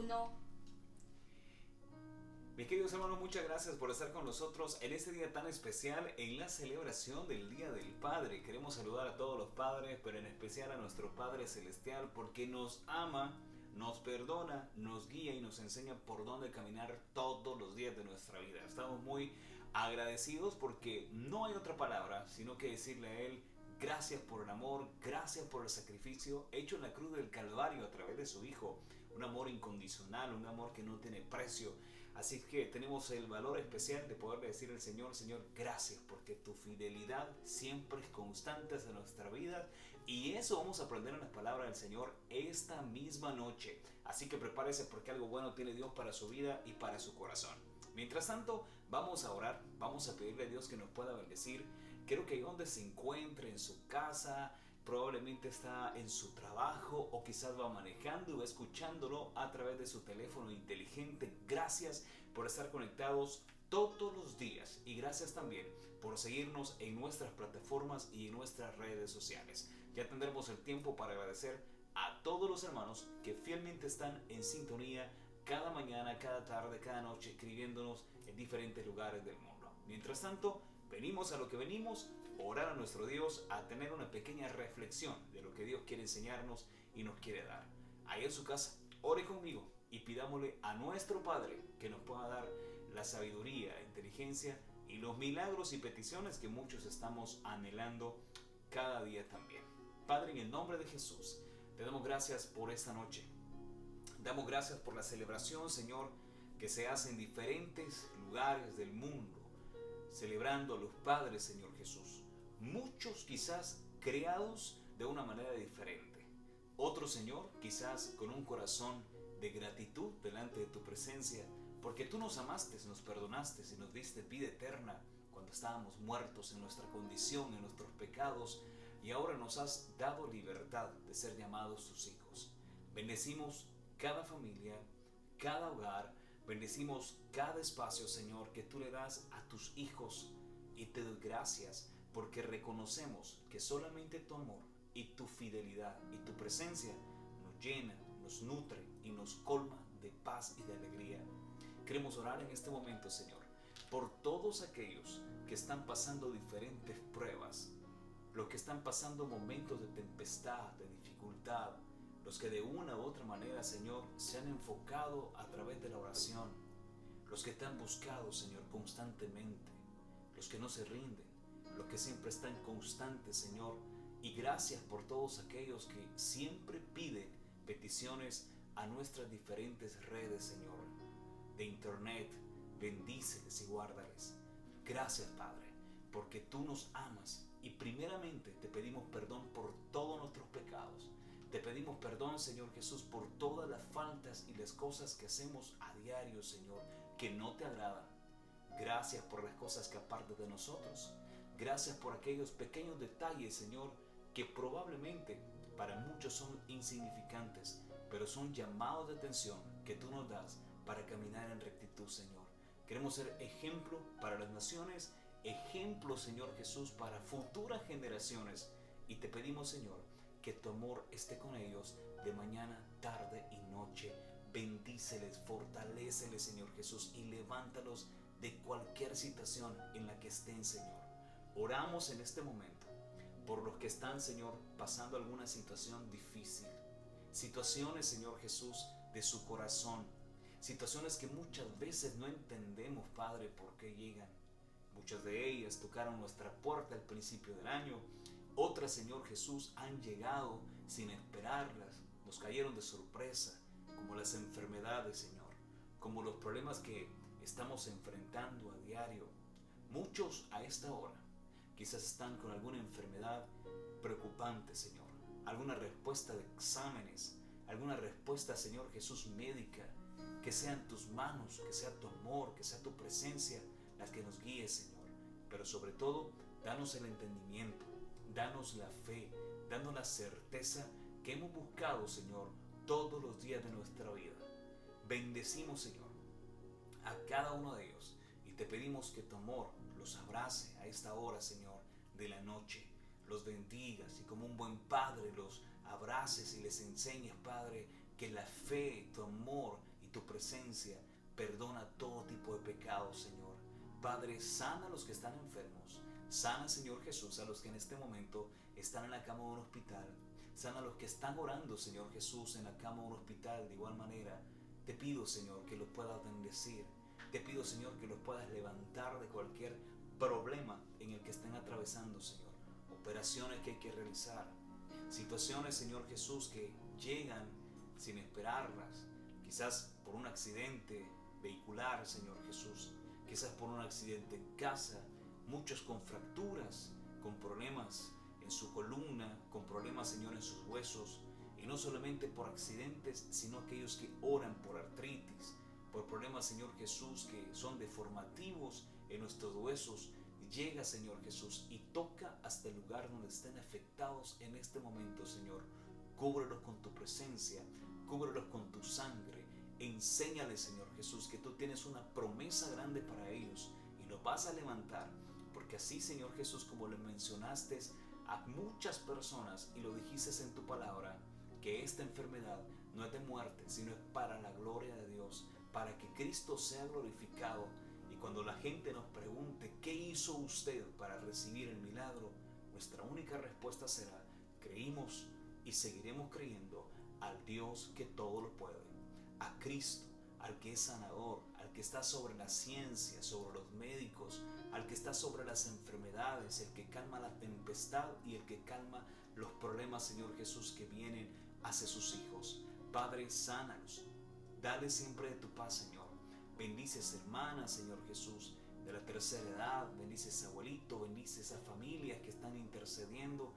no. Mis queridos hermanos, muchas gracias por estar con nosotros en este día tan especial, en la celebración del Día del Padre. Queremos saludar a todos los padres, pero en especial a nuestro Padre Celestial, porque nos ama, nos perdona, nos guía y nos enseña por dónde caminar todos los días de nuestra vida. Estamos muy agradecidos porque no hay otra palabra sino que decirle a Él: gracias por el amor, gracias por el sacrificio hecho en la cruz del Calvario a través de su Hijo. Un amor incondicional, un amor que no tiene precio. Así que tenemos el valor especial de poderle decir al Señor: Señor, gracias porque tu fidelidad siempre es constante en nuestra vida. Y eso vamos a aprender en las palabras del Señor esta misma noche. Así que prepárese porque algo bueno tiene Dios para su vida y para su corazón. Mientras tanto, vamos a orar, vamos a pedirle a Dios que nos pueda bendecir. Creo que donde se encuentre, en su casa, probablemente está en su trabajo o quizás va manejando y va escuchándolo a través de su teléfono inteligente. Gracias por estar conectados todos los días y gracias también por seguirnos en nuestras plataformas y en nuestras redes sociales. Ya tendremos el tiempo para agradecer a todos los hermanos que fielmente están en sintonía cada mañana, cada tarde, cada noche, escribiéndonos en diferentes lugares del mundo. Mientras tanto, venimos a lo que venimos, orar a nuestro Dios, a tener una pequeña reflexión de lo que Dios quiere enseñarnos y nos quiere dar. Ahí en su casa, ore conmigo y pidámosle a nuestro Padre que nos pueda dar la sabiduría, inteligencia y los milagros y peticiones que muchos estamos anhelando cada día también. Padre, en el nombre de Jesús, te damos gracias por esta noche. Damos gracias por la celebración, Señor, que se hace en diferentes lugares del mundo, celebrando a los padres, Señor Jesús. Muchos quizás creados de una manera diferente. Otros, Señor, quizás con un corazón de gratitud delante de tu presencia, porque tú nos amaste, nos perdonaste y nos diste vida eterna cuando estábamos muertos en nuestra condición, en nuestros pecados, y ahora nos has dado libertad de ser llamados tus hijos. Bendecimos cada familia, cada hogar, bendecimos cada espacio, Señor, que tú le das a tus hijos, y te doy gracias porque reconocemos que solamente tu amor y tu fidelidad y tu presencia nos llena, nos nutre y nos colma de paz y de alegría. Queremos orar en este momento, Señor, por todos aquellos que están pasando diferentes pruebas, los que están pasando momentos de tempestad, de dificultad, los que de una u otra manera, Señor, se han enfocado a través de la oración, los que te han buscado, Señor, constantemente, los que no se rinden, los que siempre están constantes, Señor, y gracias por todos aquellos que siempre piden peticiones a nuestras diferentes redes, Señor, de internet. Bendíceles y guárdales. Gracias, Padre, porque tú nos amas y primeramente te pedimos perdón por todos nuestros pecados. Te pedimos perdón, Señor Jesús, por todas las faltas y las cosas que hacemos a diario, Señor, que no te agradan. Gracias por las cosas que apartas de nosotros. Gracias por aquellos pequeños detalles, Señor, que probablemente para muchos son insignificantes, pero son llamados de atención que tú nos das para caminar en rectitud, Señor. Queremos ser ejemplo para las naciones, ejemplo, Señor Jesús, para futuras generaciones. Y te pedimos, Señor, que tu amor esté con ellos de mañana, tarde y noche. Bendíceles, fortaléceles, Señor Jesús, y levántalos de cualquier situación en la que estén, Señor. Oramos en este momento por los que están, Señor, pasando alguna situación difícil. Situaciones, Señor Jesús, de su corazón. Situaciones que muchas veces no entendemos, Padre, por qué llegan. Muchas de ellas tocaron nuestra puerta al principio del año. Otras, Señor Jesús, han llegado sin esperarlas. Nos cayeron de sorpresa, como las enfermedades, Señor, como los problemas que estamos enfrentando a diario. Muchos a esta hora quizás están con alguna enfermedad preocupante, Señor. Alguna respuesta de exámenes, alguna respuesta, Señor Jesús, médica. Que sean tus manos, que sea tu amor, que sea tu presencia las que nos guíe, Señor. Pero sobre todo, danos el entendimiento, danos la fe, danos la certeza que hemos buscado, Señor, todos los días de nuestra vida. Bendecimos, Señor, a cada uno de ellos y te pedimos que tu amor los abrace a esta hora, Señor, de la noche. Los bendigas y como un buen padre los abraces y les enseñes, Padre, que la fe, tu amor y tu presencia perdona todo tipo de pecado, Señor. Padre, sana a los que están enfermos. Sana, Señor Jesús, a los que en este momento están en la cama de un hospital. Sana a los que están orando, Señor Jesús, en la cama de un hospital. De igual manera, te pido, Señor, que los puedas bendecir. Te pido, Señor, que los puedas levantar de cualquier problema en el que estén atravesando, Señor. Operaciones que hay que realizar. Situaciones, Señor Jesús, que llegan sin esperarlas. Quizás por un accidente vehicular, Señor Jesús. Quizás por un accidente en casa. Muchos con fracturas, con problemas en su columna, con problemas, Señor, en sus huesos. Y no solamente por accidentes, sino aquellos que oran por artritis, por problemas, Señor Jesús, que son deformativos en nuestros huesos. Llega, Señor Jesús, y toca hasta el lugar donde estén afectados en este momento, Señor. Cúbrelos con tu presencia, cúbrelos con tu sangre. Enséñales, Señor Jesús, que tú tienes una promesa grande para ellos y los vas a levantar. Porque así, Señor Jesús, como le mencionaste a muchas personas y lo dijiste en tu palabra, que esta enfermedad no es de muerte, sino es para la gloria de Dios, para que Cristo sea glorificado. Y cuando la gente nos pregunte qué hizo usted para recibir el milagro, nuestra única respuesta será: creímos y seguiremos creyendo al Dios que todo lo puede, a Cristo, al que es sanador, al que está sobre la ciencia, sobre los médicos, al que está sobre las enfermedades, el que calma la tempestad y el que calma los problemas, Señor Jesús, que vienen hacia sus hijos. Padre, sánalos, dale siempre de tu paz, Señor. Bendice a esa hermana, Señor Jesús, de la tercera edad. Bendice a ese abuelito, bendice a esas familias que están intercediendo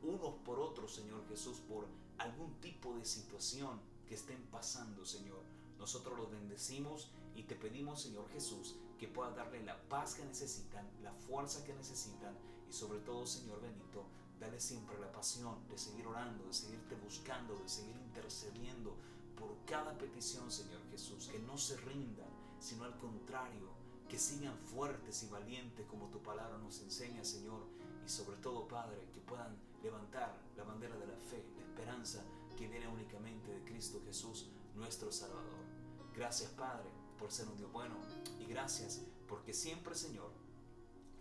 unos por otros, Señor Jesús, por algún tipo de situación que estén pasando, Señor. Nosotros los bendecimos y te pedimos, Señor Jesús, que puedas darle la paz que necesitan, la fuerza que necesitan y sobre todo, Señor bendito, dale siempre la pasión de seguir orando, de seguirte buscando, de seguir intercediendo por cada petición, Señor Jesús, que no se rindan, sino al contrario, que sigan fuertes y valientes como tu palabra nos enseña, Señor, y sobre todo, Padre, que puedan levantar la bandera de la fe, la esperanza que viene únicamente de Cristo Jesús, nuestro Salvador. Gracias, Padre, por ser un Dios bueno, y gracias porque siempre, Señor,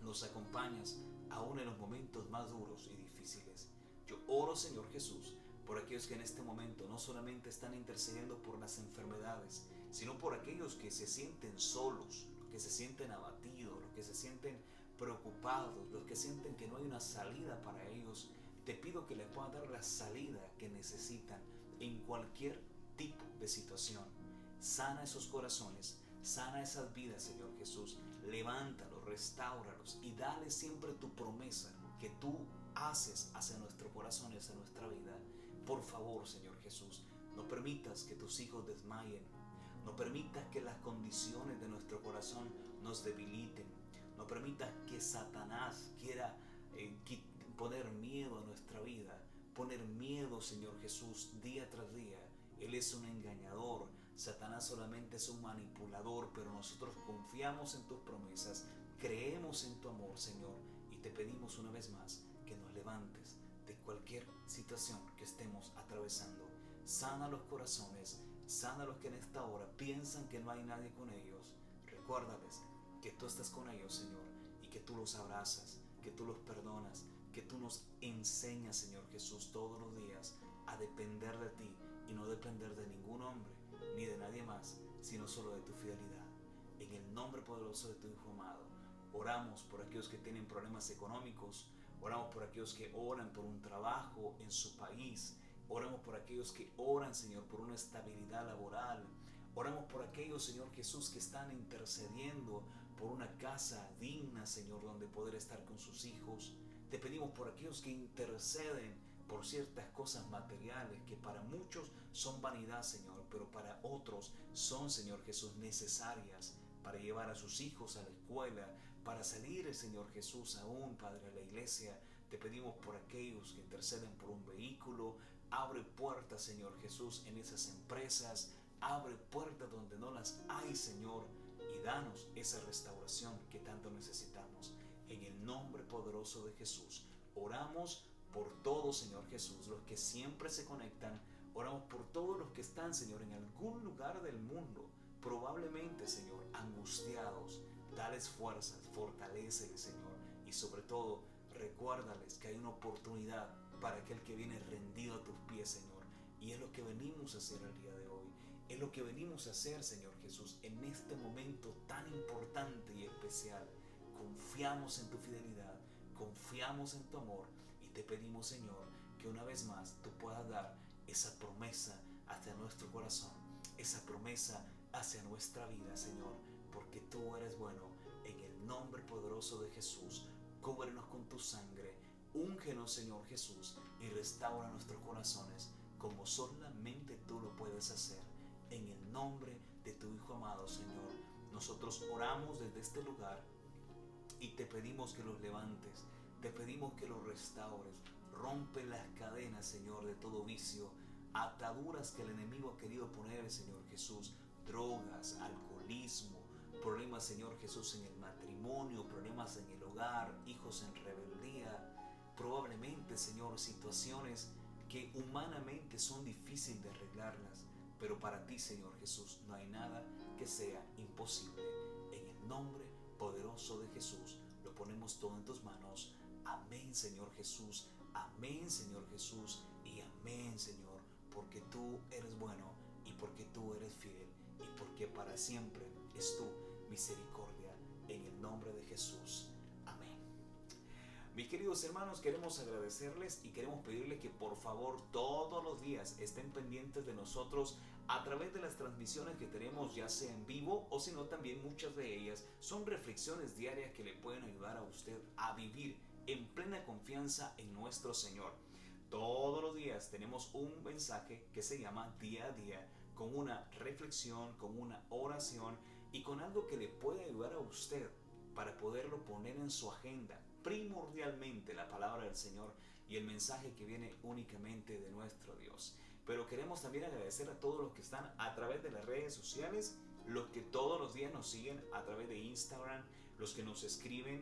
nos acompañas aún en los momentos más duros y difíciles. Yo oro, Señor Jesús, por aquellos que en este momento no solamente están intercediendo por las enfermedades, sino por aquellos que se sienten solos, los que se sienten abatidos, los que se sienten preocupados, los que sienten que no hay una salida para ellos. Te pido que les puedas dar la salida que necesitan en cualquier tipo de situación. Sana esos corazones, sana esas vidas, Señor Jesús. Levántalos, restáuralos y dale siempre tu promesa que tú haces hacia nuestro corazón y hacia nuestra vida. Por favor, Señor Jesús, no permitas que tus hijos desmayen. No permitas que las condiciones de nuestro corazón nos debiliten. No permitas que Satanás quiera poner miedo a nuestra vida. Poner miedo, Señor Jesús, día tras día. Él es un engañador. Satanás solamente es un manipulador, pero nosotros confiamos en tus promesas, creemos en tu amor, Señor, y te pedimos una vez más que nos levantes de cualquier situación que estemos atravesando. Sana los corazones, sana los que en esta hora piensan que no hay nadie con ellos. Recuérdales que tú estás con ellos, Señor, y que tú los abrazas, que tú los perdonas, que tú nos enseñas, Señor Jesús, todos los días a depender de ti y no depender de ningún hombre ni de nadie más, sino solo de tu fidelidad. En el nombre poderoso de tu Hijo amado, oramos por aquellos que tienen problemas económicos, oramos por aquellos que oran por un trabajo en su país, oramos por aquellos que oran, Señor, por una estabilidad laboral, oramos por aquellos, Señor Jesús, que están intercediendo por una casa digna, Señor, donde poder estar con sus hijos. Te pedimos por aquellos que interceden por ciertas cosas materiales que para muchos son vanidad, Señor, pero para otros son, Señor Jesús, necesarias para llevar a sus hijos a la escuela, para salir, Señor Jesús, aún, Padre, a la iglesia. Te pedimos por aquellos que interceden por un vehículo. Abre puertas, Señor Jesús, en esas empresas. Abre puertas donde no las hay, Señor, y danos esa restauración que tanto necesitamos. En el nombre poderoso de Jesús, oramos por todos, Señor Jesús, los que siempre se conectan Oramos por todos los que están, Señor, en algún lugar del mundo, probablemente, Señor, angustiados. Dales fuerzas, fortaléceles, Señor, y sobre todo, recuérdales que hay una oportunidad para aquel que viene rendido a tus pies, Señor. Y es lo que venimos a hacer el día de hoy. Es lo que venimos a hacer, Señor Jesús, en este momento tan importante y especial. Confiamos en tu fidelidad, confiamos en tu amor y te pedimos, Señor, que una vez más tú puedas dar esa promesa hacia nuestro corazón, esa promesa hacia nuestra vida, Señor, porque tú eres bueno. En el nombre poderoso de Jesús, cúbrenos con tu sangre, úngenos, Señor Jesús, y restaura nuestros corazones como solamente tú lo puedes hacer. En el nombre de tu Hijo amado, Señor, nosotros oramos desde este lugar y te pedimos que los levantes, te pedimos que los restaures. Rompe las cadenas, Señor, de todo vicio, ataduras que el enemigo ha querido poner, Señor Jesús, drogas, alcoholismo, problemas, Señor Jesús, en el matrimonio, problemas en el hogar, hijos en rebeldía, probablemente, Señor, situaciones que humanamente son difíciles de arreglarlas, pero para ti, Señor Jesús, no hay nada que sea imposible. En el nombre poderoso de Jesús, lo ponemos todo en tus manos. Amén, Señor Jesús. Amén, Señor Jesús. Y amén, Señor, porque tú eres bueno y porque tú eres fiel y porque para siempre es tu misericordia. En el nombre de Jesús. Amén. Mis queridos hermanos, queremos agradecerles y queremos pedirles que por favor todos los días estén pendientes de nosotros a través de las transmisiones que tenemos, ya sea en vivo o si no también muchas de ellas son reflexiones diarias que le pueden ayudar a usted a vivir en plena confianza en nuestro Señor. Todos los días tenemos un mensaje que se llama Día a Día, con una reflexión, con una oración y con algo que le puede ayudar a usted para poderlo poner en su agenda. Primordialmente la palabra del Señor y el mensaje que viene únicamente de nuestro Dios. Pero queremos también agradecer a todos los que están a través de las redes sociales, los que todos los días nos siguen a través de Instagram, los que nos escriben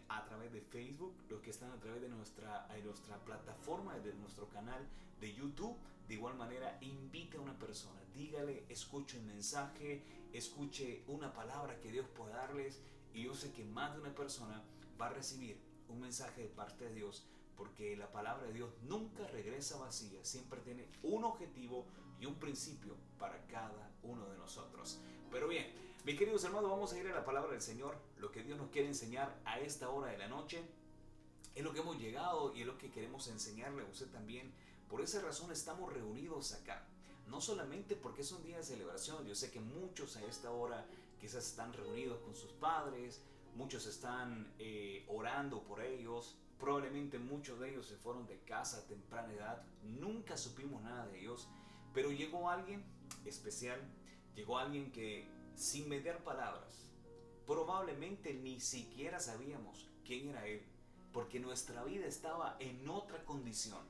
a través de Facebook, los que están a través de nuestra plataforma, de nuestro canal de YouTube. De igual manera, invite a una persona, dígale, escuche un mensaje, escuche una palabra que Dios puede darles, y yo sé que más de una persona va a recibir un mensaje de parte de Dios, porque la palabra de Dios nunca regresa vacía, siempre tiene un objetivo y un principio para cada uno de nosotros. Pero bien, mis queridos hermanos, vamos a ir a la palabra del Señor. Lo que Dios nos quiere enseñar a esta hora de la noche es lo que hemos llegado y es lo que queremos enseñarle a usted también. Por esa razón estamos reunidos acá. No solamente porque es un día de celebración, yo sé que muchos a esta hora quizás están reunidos con sus padres, muchos están orando por ellos, probablemente muchos de ellos se fueron de casa a temprana edad, nunca supimos nada de ellos, pero llegó alguien especial, llegó alguien que sin mediar palabras, probablemente ni siquiera sabíamos quién era él, porque nuestra vida estaba en otra condición,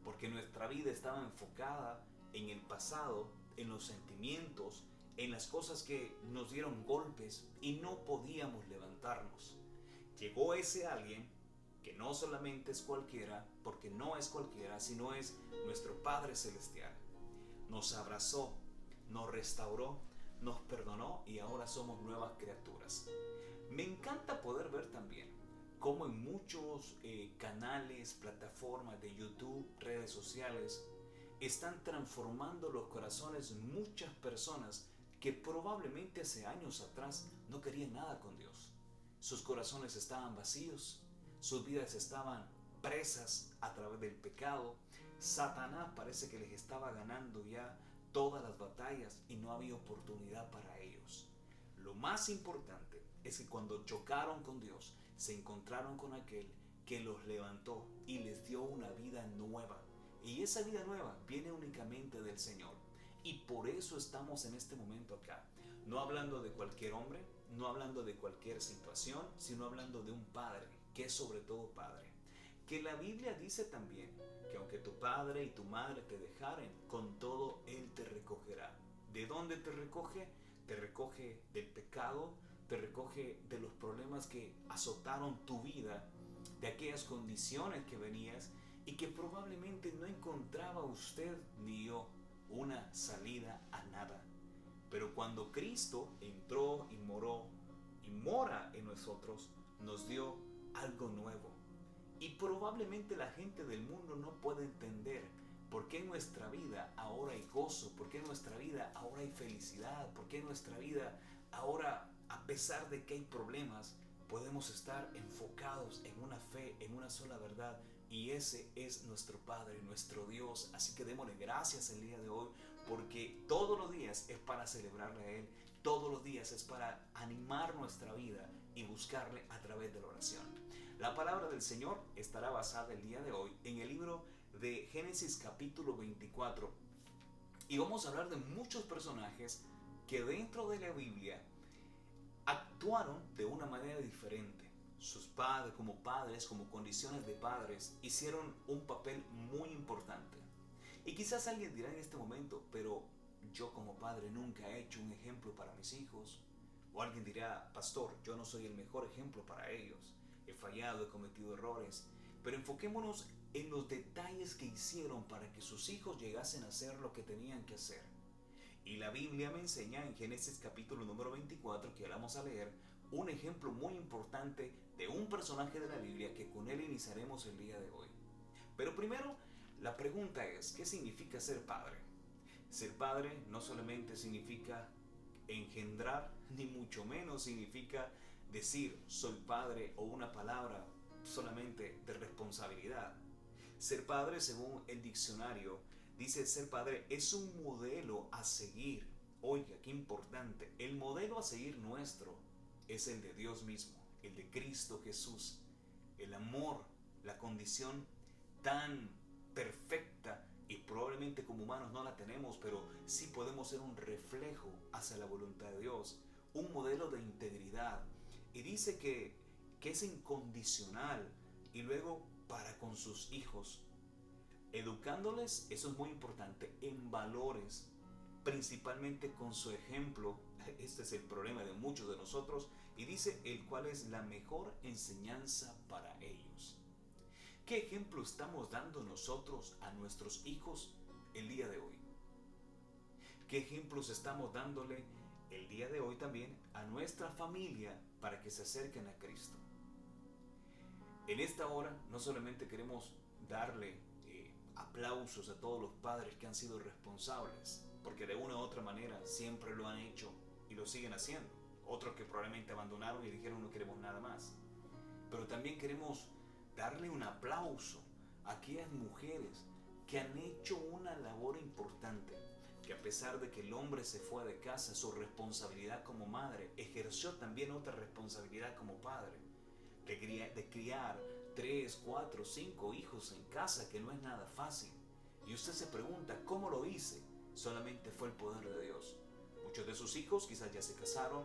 porque nuestra vida estaba enfocada en el pasado, en los sentimientos, en las cosas que nos dieron golpes y no podíamos levantarnos. Llegó ese alguien que no solamente es cualquiera, porque no es cualquiera, sino es nuestro Padre Celestial. Nos abrazó, nos restauró, nos perdonó y ahora somos nuevas criaturas. Me encanta poder ver también cómo en muchos canales, plataformas de YouTube, redes sociales, están transformando los corazones muchas personas que probablemente hace años atrás no querían nada con Dios. Sus corazones estaban vacíos, sus vidas estaban presas a través del pecado. Satanás parece que les estaba ganando ya todas las batallas y no había oportunidad para ellos. Lo más importante es que cuando chocaron con Dios, se encontraron con aquel que los levantó y les dio una vida nueva. Y esa vida nueva viene únicamente del Señor. Y por eso estamos en este momento acá. No hablando de cualquier hombre, no hablando de cualquier situación, sino hablando de un Padre, que es sobre todo Padre. Que la Biblia dice también que aunque tu padre y tu madre te dejaren, con todo Él te recogerá. ¿De dónde te recoge? Te recoge del pecado, te recoge de los problemas que azotaron tu vida, de aquellas condiciones que venías, y que probablemente no encontraba usted ni yo una salida a nada. Pero cuando Cristo entró y moró y mora en nosotros, nos dio algo nuevo. Y probablemente la gente del mundo no puede entender por qué en nuestra vida ahora hay gozo, por qué en nuestra vida ahora hay felicidad, por qué en nuestra vida ahora, a pesar de que hay problemas, podemos estar enfocados en una fe, en una sola verdad. Y ese es nuestro Padre, nuestro Dios. Así que démosle gracias el día de hoy, porque todos los días es para celebrarle a Él, todos los días es para animar nuestra vida y buscarle a través de la oración. La palabra del Señor estará basada el día de hoy en el libro de Génesis capítulo 24. Y vamos a hablar de muchos personajes que dentro de la Biblia actuaron de una manera diferente. Sus padres, como condiciones de padres, hicieron un papel muy importante. Y quizás alguien dirá en este momento, pero yo como padre nunca he hecho un ejemplo para mis hijos. O alguien dirá, pastor, yo no soy el mejor ejemplo para ellos. He fallado, he cometido errores. Pero enfoquémonos en los detalles que hicieron para que sus hijos llegasen a hacer lo que tenían que hacer. Y la Biblia me enseña en Génesis capítulo número 24, que vamos a leer, un ejemplo muy importante de un personaje de la Biblia que con él iniciaremos el día de hoy. Pero primero, la pregunta es, ¿qué significa ser padre? Ser padre no solamente significa engendrar, ni mucho menos significa decir soy padre o una palabra solamente de responsabilidad. Ser padre, según el diccionario, dice ser padre es un modelo a seguir. Oiga, qué importante. El modelo a seguir nuestro es el de Dios mismo, el de Cristo Jesús. El amor, la condición tan perfecta, y probablemente como humanos no la tenemos, pero sí podemos ser un reflejo hacia la voluntad de Dios, un modelo de integridad. Y dice que es incondicional, y luego para con sus hijos, educándoles, eso es muy importante, en valores, principalmente con su ejemplo. Este es el problema de muchos de nosotros, y dice el cual es la mejor enseñanza para ellos. ¿Qué ejemplo estamos dando nosotros a nuestros hijos el día de hoy? ¿Qué ejemplos estamos dándole el día de hoy también a nuestra familia para que se acerquen a Cristo? En esta hora no solamente queremos darle aplausos a todos los padres que han sido responsables, porque de una u otra manera siempre lo han hecho y lo siguen haciendo. Otros que probablemente abandonaron y dijeron no queremos nada más. Pero también queremos darle un aplauso a aquellas mujeres que han hecho una labor importante, que a pesar de que el hombre se fue de casa, su responsabilidad como madre, ejerció también otra responsabilidad como padre, de criar 3, 4, 5 hijos en casa, que no es nada fácil. Y usted se pregunta, ¿cómo lo hice? Solamente fue el poder de Dios. Muchos de sus hijos quizás ya se casaron,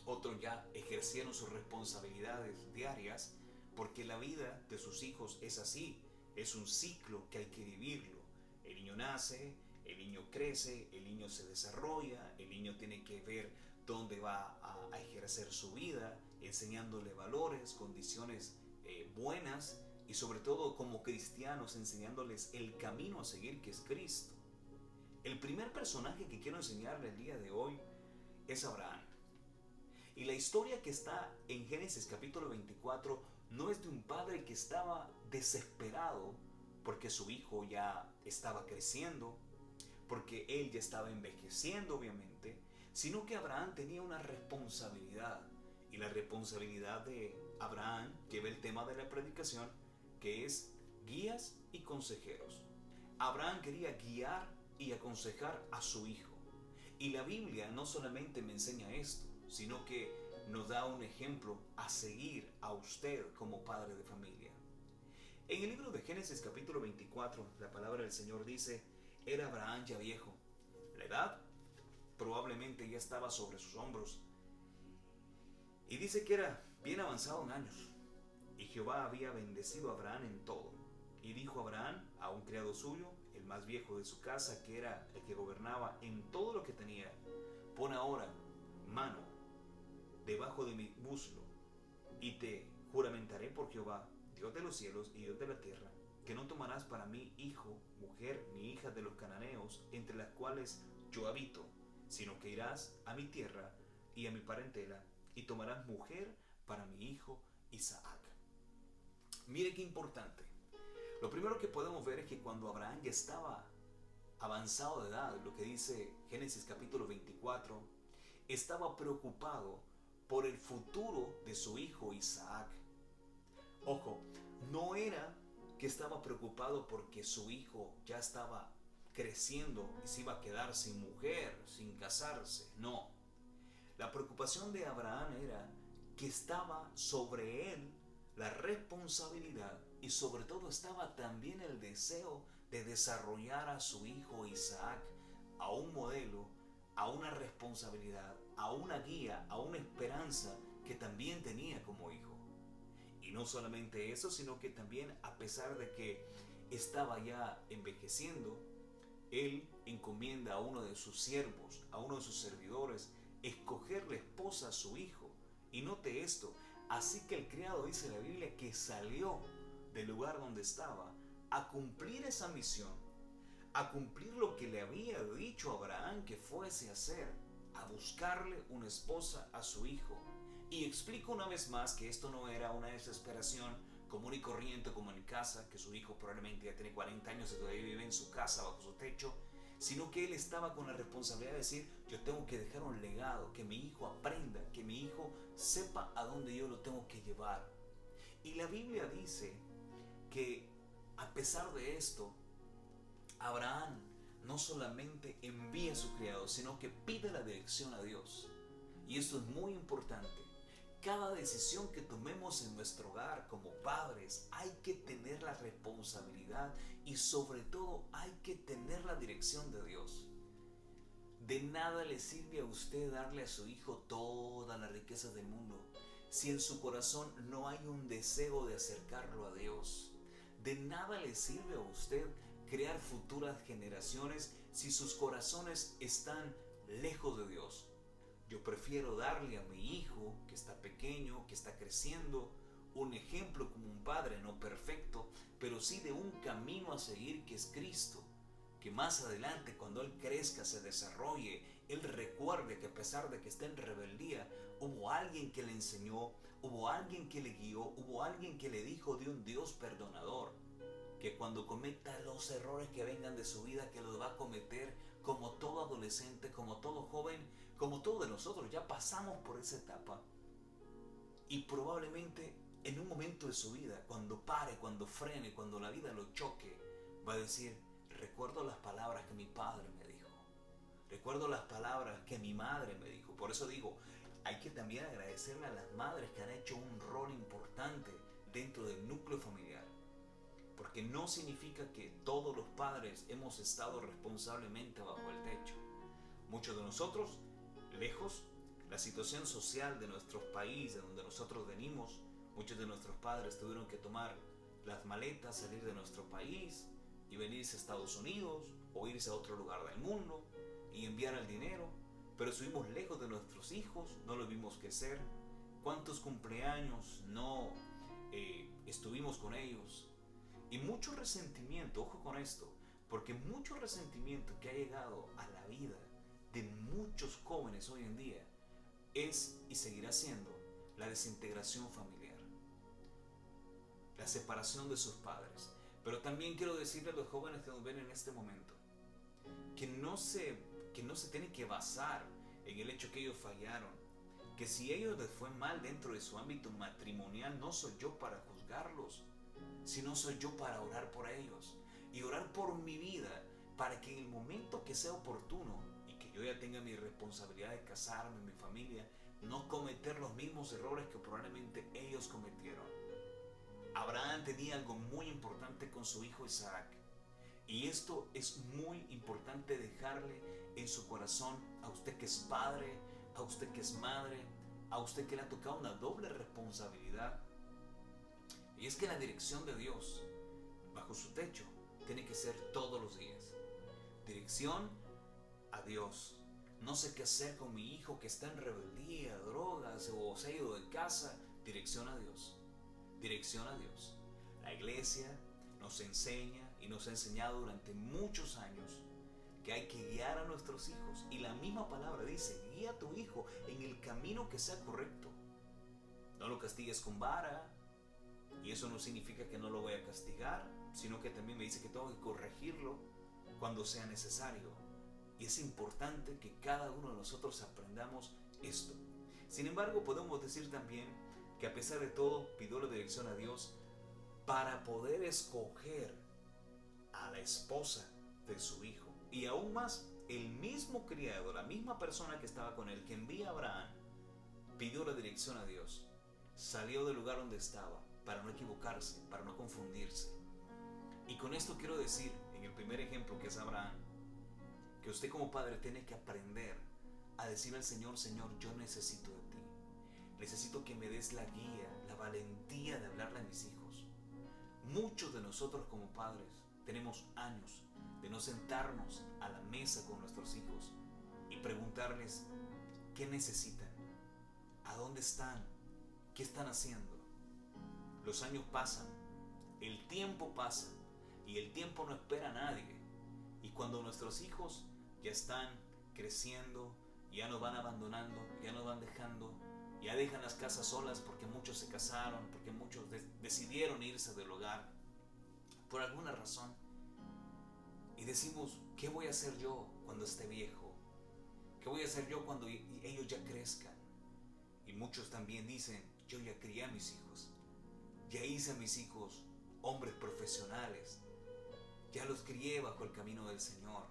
otros ya ejercieron sus responsabilidades diarias, porque la vida de sus hijos es así, es un ciclo que hay que vivirlo. El niño nace, el niño crece, el niño se desarrolla, el niño tiene que ver dónde va a ejercer su vida, enseñándole valores, condiciones buenas, y sobre todo como cristianos enseñándoles el camino a seguir, que es Cristo. El primer personaje que quiero enseñarle el día de hoy es Abraham. Y la historia que está en Génesis capítulo 24 no es de un padre que estaba desesperado porque su hijo ya estaba creciendo, porque él ya estaba envejeciendo obviamente, sino que Abraham tenía una responsabilidad. Y la responsabilidad de Abraham lleva el tema de la predicación, que es guías y consejeros. Abraham quería guiar y aconsejar a su hijo. Y la Biblia no solamente me enseña esto, sino que nos da un ejemplo a seguir a usted como padre de familia. En el libro de Génesis capítulo 24, la palabra del Señor dice, era Abraham ya viejo. La edad probablemente ya estaba sobre sus hombros. Y dice que era bien avanzado en años. Y Jehová había bendecido a Abraham en todo. Y dijo Abraham a un criado suyo, el más viejo de su casa, que era el que gobernaba en todo lo que tenía, pon ahora mano debajo de mi muslo, y te juramentaré por Jehová, Dios de los cielos y Dios de la tierra, que no tomarás para mí hijo, mujer, ni hija de los cananeos, entre las cuales yo habito, sino que irás a mi tierra y a mi parentela, y tomarás mujer para mi hijo Isaac. Mire qué importante. Lo primero que podemos ver es que cuando Abraham ya estaba avanzado de edad, lo que dice Génesis capítulo 24, estaba preocupado por el futuro de su hijo Isaac. Ojo, no era que estaba preocupado porque su hijo ya estaba creciendo y se iba a quedar sin mujer, sin casarse. No. La preocupación de Abraham era que estaba sobre él la responsabilidad y sobre todo estaba también el deseo de desarrollar a su hijo Isaac a un modelo, a una responsabilidad, a una guía, a una esperanza que también tenía como hijo. Y no solamente eso, sino que también, a pesar de que estaba ya envejeciendo, él encomienda a uno de sus siervos, a uno de sus servidores, escogerle esposa a su hijo. Y note esto, así que el criado, dice la Biblia, que salió del lugar donde estaba a cumplir esa misión, a cumplir lo que le había dicho a Abraham que fuese a hacer, a buscarle una esposa a su hijo. Y explico una vez más que esto no era una desesperación común y corriente como en casa, que su hijo probablemente ya tiene 40 años y todavía vive en su casa bajo su techo, sino que él estaba con la responsabilidad de decir, yo tengo que dejar un legado, que mi hijo aprenda, que mi hijo sepa a dónde yo lo tengo que llevar. Y la Biblia dice que a pesar de esto, Abraham no solamente envía a su criado, sino que pide la dirección a Dios. Y esto es muy importante. Cada decisión que tomemos en nuestro hogar como padres, hay que tener la responsabilidad y sobre todo hay que tener la dirección de Dios. De nada le sirve a usted darle a su hijo todas las riquezas del mundo si en su corazón no hay un deseo de acercarlo a Dios. De nada le sirve a usted crear futuras generaciones si sus corazones están lejos de Dios. Yo prefiero darle a mi hijo, que está pequeño, que está creciendo, un ejemplo como un padre no perfecto, pero sí de un camino a seguir que es Cristo. Que más adelante, cuando él crezca, se desarrolle, él recuerde que a pesar de que está en rebeldía, hubo alguien que le enseñó, hubo alguien que le guió, hubo alguien que le dijo de un Dios perdonador. Que cuando cometa los errores que vengan de su vida, que los va a cometer como todo adolescente, como todo joven, como todos de nosotros, ya pasamos por esa etapa. Y probablemente en un momento de su vida, cuando pare, cuando frene, cuando la vida lo choque, va a decir, recuerdo las palabras que mi padre me dijo. Recuerdo las palabras que mi madre me dijo. Por eso digo, hay que también agradecerle a las madres que han hecho un rol importante dentro del núcleo familiar. Porque no significa que todos los padres hemos estado responsablemente bajo el techo. Muchos de nosotros, lejos, la situación social de nuestro país, de donde nosotros venimos, muchos de nuestros padres tuvieron que tomar las maletas, salir de nuestro país y venirse a Estados Unidos o irse a otro lugar del mundo y enviar el dinero, pero estuvimos lejos de nuestros hijos, no los vimos crecer. ¿Cuántos cumpleaños no estuvimos con ellos? Y mucho resentimiento, ojo con esto, porque mucho resentimiento que ha llegado a la vida de muchos jóvenes hoy en día es y seguirá siendo la desintegración familiar, la separación de sus padres. Pero también quiero decirle a los jóvenes que nos ven en este momento que no se tienen que basar en el hecho que ellos fallaron, que si a ellos les fue mal dentro de su ámbito matrimonial, no soy yo para juzgarlos, sino soy yo para orar por ellos y orar por mi vida, para que en el momento que sea oportuno y que yo ya tenga mi responsabilidad de casarme, mi familia, no cometer los mismos errores que probablemente ellos cometieron. Abraham tenía algo muy importante con su hijo Isaac, y esto es muy importante dejarle en su corazón a usted que es padre, a usted que es madre, a usted que le ha tocado una doble responsabilidad. Y es que la dirección de Dios bajo su techo tiene que ser todos los días. Dirección a Dios. No sé qué hacer con mi hijo que está en rebeldía, drogas o se ha ido de casa. Dirección a Dios. Dirección a Dios. La iglesia, nos enseña y nos ha enseñado durante muchos años que hay que guiar a nuestros hijos. Y la misma palabra dice, guía a tu hijo en el camino que sea correcto. No lo castigues con vara, y eso no significa que no lo voy a castigar, sino que también me dice que tengo que corregirlo cuando sea necesario. Y es importante que cada uno de nosotros aprendamos esto. Sin embargo, podemos decir también que a pesar de todo, pidió la dirección a Dios para poder escoger a la esposa de su hijo. Y aún más, el mismo criado, la misma persona que estaba con él, que envía a Abraham, pidió la dirección a Dios. Salió del lugar donde estaba para no equivocarse, para no confundirse. Y con esto quiero decir, en el primer ejemplo que es Abraham, que usted como padre tiene que aprender a decirle al Señor, Señor, yo necesito de ti. Necesito que me des la guía, la valentía de hablarle a mis hijos. Muchos de nosotros como padres tenemos años de no sentarnos a la mesa con nuestros hijos y preguntarles qué necesitan, a dónde están, qué están haciendo. Los años pasan, el tiempo pasa y el tiempo no espera a nadie. Y cuando nuestros hijos ya están creciendo, ya nos van abandonando, ya nos van dejando, ya dejan las casas solas porque muchos se casaron, porque muchos decidieron irse del hogar por alguna razón. Y decimos, ¿qué voy a hacer yo cuando esté viejo? ¿Qué voy a hacer yo cuando ellos ya crezcan? Y muchos también dicen, yo ya crié a mis hijos, ya hice a mis hijos hombres profesionales, ya los crié bajo el camino del Señor,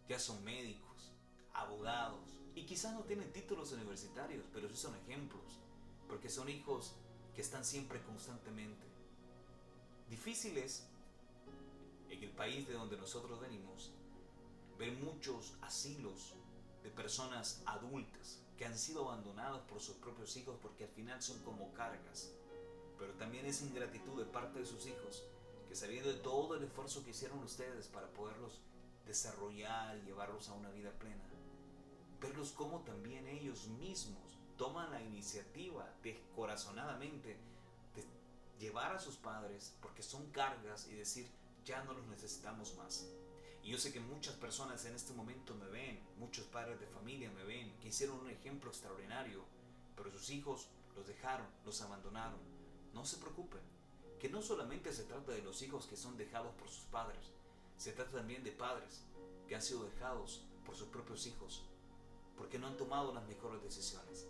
ya son médicos, abogados, y quizás no tienen títulos universitarios, pero sí son ejemplos, porque son hijos que están siempre constantemente. Difícil es, en el país de donde nosotros venimos, ver muchos asilos de personas adultas que han sido abandonados por sus propios hijos porque al final son como cargas. Pero también es ingratitud de parte de sus hijos, que sabiendo de todo el esfuerzo que hicieron ustedes para poderlos desarrollar y llevarlos a una vida plena, verlos como también ellos mismos toman la iniciativa descorazonadamente de llevar a sus padres porque son cargas y decir, ya no los necesitamos más. Y yo sé que muchas personas en este momento me ven, muchos padres de familia me ven, que hicieron un ejemplo extraordinario, pero sus hijos los dejaron, los abandonaron. No se preocupen, que no solamente se trata de los hijos que son dejados por sus padres, se trata también de padres que han sido dejados por sus propios hijos, porque no han tomado las mejores decisiones,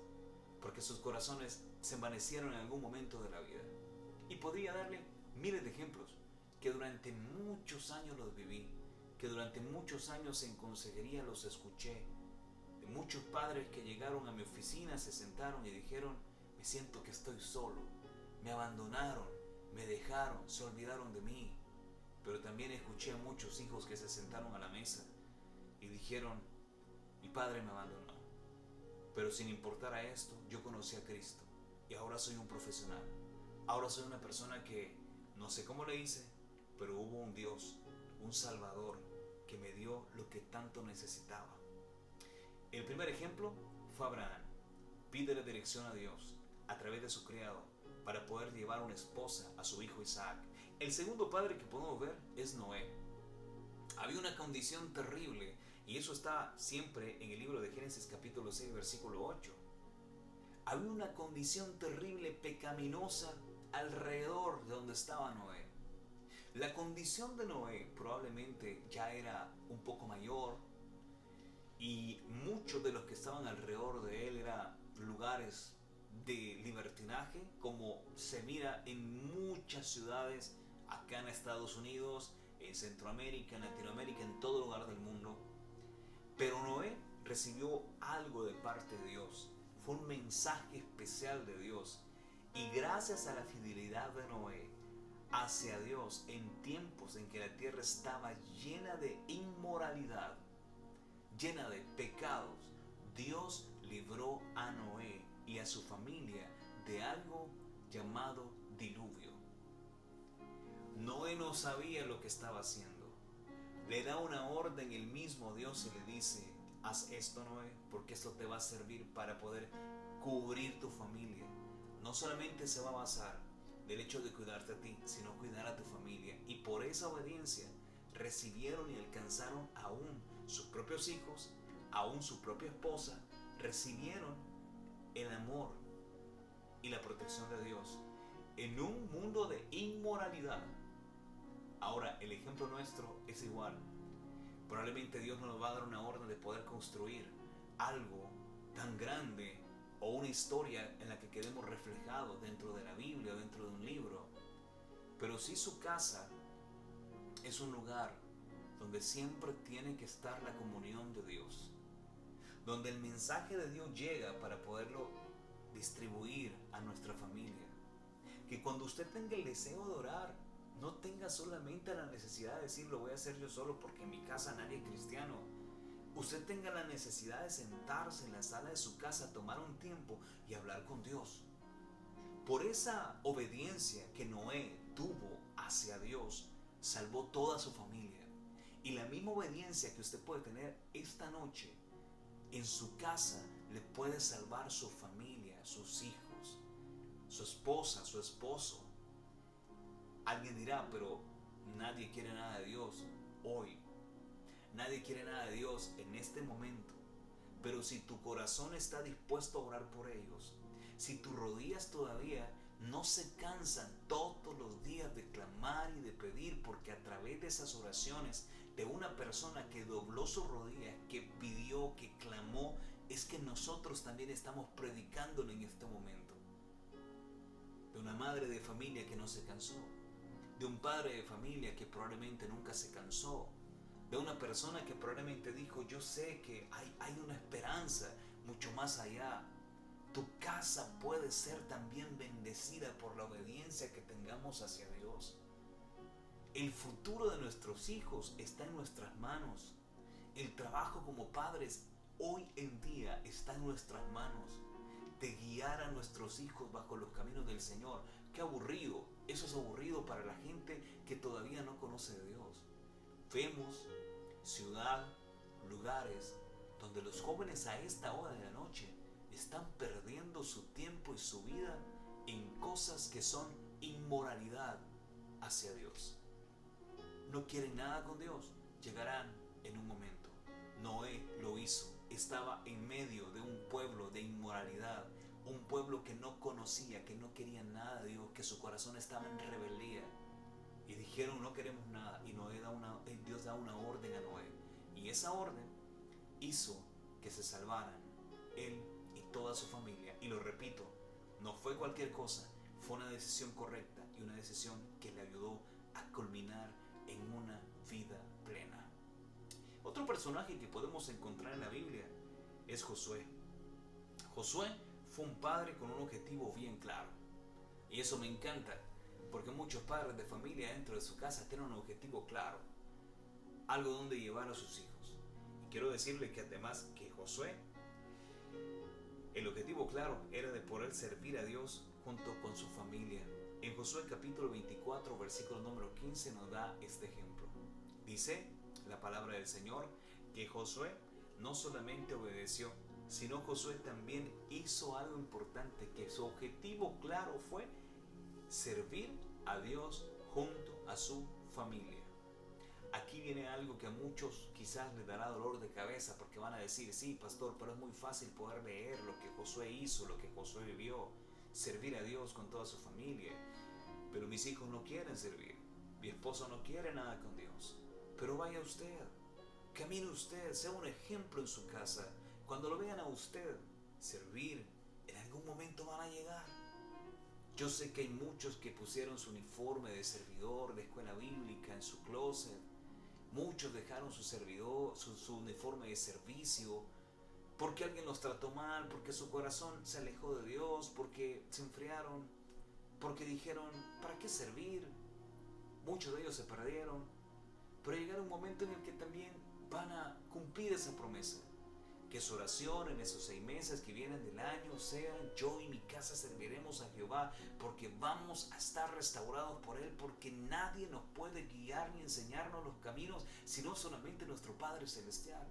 porque sus corazones se envanecieron en algún momento de la vida. Y podría darle miles de ejemplos, que durante muchos años los viví, que durante muchos años en consejería los escuché, de muchos padres que llegaron a mi oficina, se sentaron y dijeron, me siento que estoy solo, me abandonaron, me dejaron, se olvidaron de mí. Pero también escuché a muchos hijos que se sentaron a la mesa y dijeron, mi padre me abandonó, pero sin importar a esto, yo conocí a Cristo y ahora soy un profesional. Ahora soy una persona que no sé cómo le hice, pero hubo un Dios, un Salvador, que me dio lo que tanto necesitaba. El primer ejemplo fue Abraham. Pide la dirección a Dios a través de su criado para poder llevar una esposa a su hijo Isaac. El segundo padre que podemos ver es Noé. Había una condición terrible, y eso está siempre en el libro de Génesis capítulo 6 versículo 8. Había una condición terrible, pecaminosa, alrededor de donde estaba Noé. La condición de Noé probablemente ya era un poco mayor, y muchos de los que estaban alrededor de él eran lugares de libertinaje, como se mira en muchas ciudades acá en Estados Unidos, en Centroamérica, en Latinoamérica, en todo lugar del mundo. Pero Noé recibió algo de parte de Dios, fue un mensaje especial de Dios, y gracias a la fidelidad de Noé hacia Dios en tiempos en que la tierra estaba llena de inmoralidad, llena de pecados, Dios libró a Noé y a su familia de algo llamado diluvio. Noé no sabía lo que estaba haciendo. Le da una orden el mismo Dios y le dice, haz esto, Noé, porque esto te va a servir para poder cubrir tu familia. No solamente se va a basar del hecho de cuidarte a ti, sino cuidar a tu familia. Y por esa obediencia recibieron y alcanzaron aún sus propios hijos, aún su propia esposa, recibieron el amor y la protección de Dios en un mundo de inmoralidad. Ahora, el ejemplo nuestro es igual. Probablemente Dios no nos va a dar una orden de poder construir algo tan grande o una historia en la que quedemos reflejados dentro de la Biblia o dentro de un libro. Pero sí su casa es un lugar donde siempre tiene que estar la comunión de Dios, donde el mensaje de Dios llega para poderlo distribuir a nuestra familia. Que cuando usted tenga el deseo de orar, no tenga solamente la necesidad de decir lo voy a hacer yo solo porque en mi casa nadie es cristiano. Usted tenga la necesidad de sentarse en la sala de su casa, tomar un tiempo y hablar con Dios. Por esa obediencia que Noé tuvo hacia Dios, salvó toda su familia. Y la misma obediencia que usted puede tener esta noche en su casa le puede salvar su familia, sus hijos, su esposa, su esposo. Alguien dirá, pero nadie quiere nada de Dios hoy. Nadie quiere nada de Dios en este momento. Pero si tu corazón está dispuesto a orar por ellos, si tus rodillas todavía no se cansan todos los días de clamar y de pedir, porque a través de esas oraciones de una persona que dobló sus rodillas, que pidió, que clamó, es que nosotros también estamos predicándolo en este momento. De una madre de familia que no se cansó, de un padre de familia que probablemente nunca se cansó, de una persona que probablemente dijo, yo sé que hay una esperanza mucho más allá. Tu casa puede ser también bendecida por la obediencia que tengamos hacia Dios. El futuro de nuestros hijos está en nuestras manos. El trabajo como padres hoy en día está en nuestras manos. De guiar a nuestros hijos bajo los caminos del Señor. Qué aburrido. Eso es aburrido para la gente que todavía no conoce de Dios. Vemos ciudad, lugares donde los jóvenes a esta hora de la noche están perdiendo su tiempo y su vida en cosas que son inmoralidad hacia Dios. No quieren nada con Dios, llegarán en un momento. Noé lo hizo, estaba en medio de un pueblo de inmoralidad, un pueblo que no conocía, que no quería nada de Dios, que su corazón estaba en rebeldía. Y dijeron, no queremos nada. Y Dios da una orden a Noé. Y esa orden hizo que se salvaran él y toda su familia. Y lo repito, no fue cualquier cosa. Fue una decisión correcta y una decisión que le ayudó a culminar en una vida plena. Otro personaje que podemos encontrar en la Biblia es Josué. Josué fue un padre con un objetivo bien claro. Y eso me encanta. Porque muchos padres de familia dentro de su casa tienen un objetivo claro, algo donde llevar a sus hijos. Y quiero decirle que además que Josué, el objetivo claro era de poder servir a Dios junto con su familia. En Josué capítulo 24, versículo número 15 nos da este ejemplo. Dice la palabra del Señor que Josué no solamente obedeció, sino Josué también hizo algo importante, que su objetivo claro fue servir a Dios junto a su familia. Aquí viene algo que a muchos quizás les dará dolor de cabeza, porque van a decir, sí, pastor, pero es muy fácil poder leer lo que Josué hizo, lo que Josué vivió, servir a Dios con toda su familia. Pero mis hijos no quieren servir, mi esposo no quiere nada con Dios. Pero vaya usted, camine usted, sea un ejemplo en su casa. Cuando lo vean a usted servir, en algún momento van a llegar. Yo sé que hay muchos que pusieron su uniforme de servidor de escuela bíblica en su closet. Muchos dejaron su uniforme de servicio porque alguien los trató mal, porque su corazón se alejó de Dios, porque se enfriaron, porque dijeron, ¿para qué servir? Muchos de ellos se perdieron. Pero llegará un momento en el que también van a cumplir esa promesa. Que su oración en esos 6 meses que vienen del año sean, yo y mi casa serviremos a Jehová, porque vamos a estar restaurados por Él, porque nadie nos puede guiar ni enseñarnos los caminos, sino solamente nuestro Padre Celestial.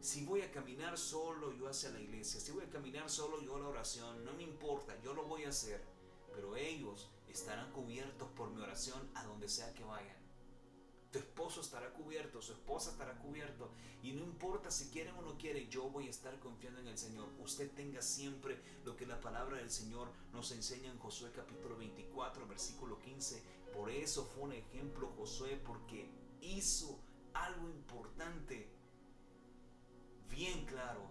Si voy a caminar solo yo hacia la iglesia, si voy a caminar solo yo a la oración, no me importa, yo lo voy a hacer. pero ellos estarán cubiertos por mi oración a donde sea que vayan. Tu esposo estará cubierto, su esposa estará cubierto, y no importa si quieren o no quieren, yo voy a estar confiando en el Señor. Usted tenga siempre lo que la palabra del Señor nos enseña en Josué capítulo 24, versículo 15. Por eso fue un ejemplo Josué, porque hizo algo importante, bien claro,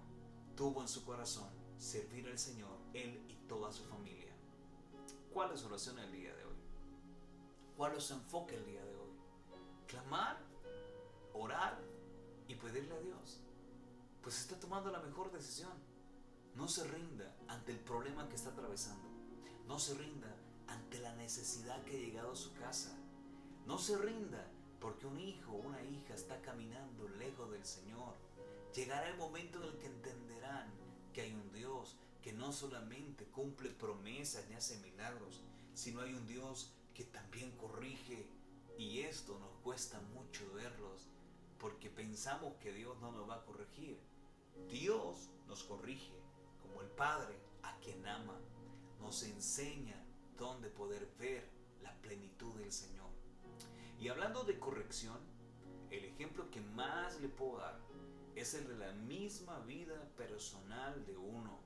tuvo en su corazón servir al Señor, él y toda su familia. ¿Cuál es su oración el día de hoy? ¿Cuál es su enfoque el día de hoy? Clamar, orar y pedirle a Dios. Pues está tomando la mejor decisión. No se rinda ante el problema que está atravesando. No se rinda ante la necesidad que ha llegado a su casa. No se rinda porque un hijo o una hija está caminando lejos del Señor. Llegará el momento en el que entenderán que hay un Dios que no solamente cumple promesas ni hace milagros, sino hay un Dios que también corrige. Y esto nos cuesta mucho verlos, porque pensamos que Dios no nos va a corregir. Dios nos corrige como el Padre a quien ama. Nos enseña dónde poder ver la plenitud del Señor. Y hablando de corrección, el ejemplo que más le puedo dar es el de la misma vida personal de uno.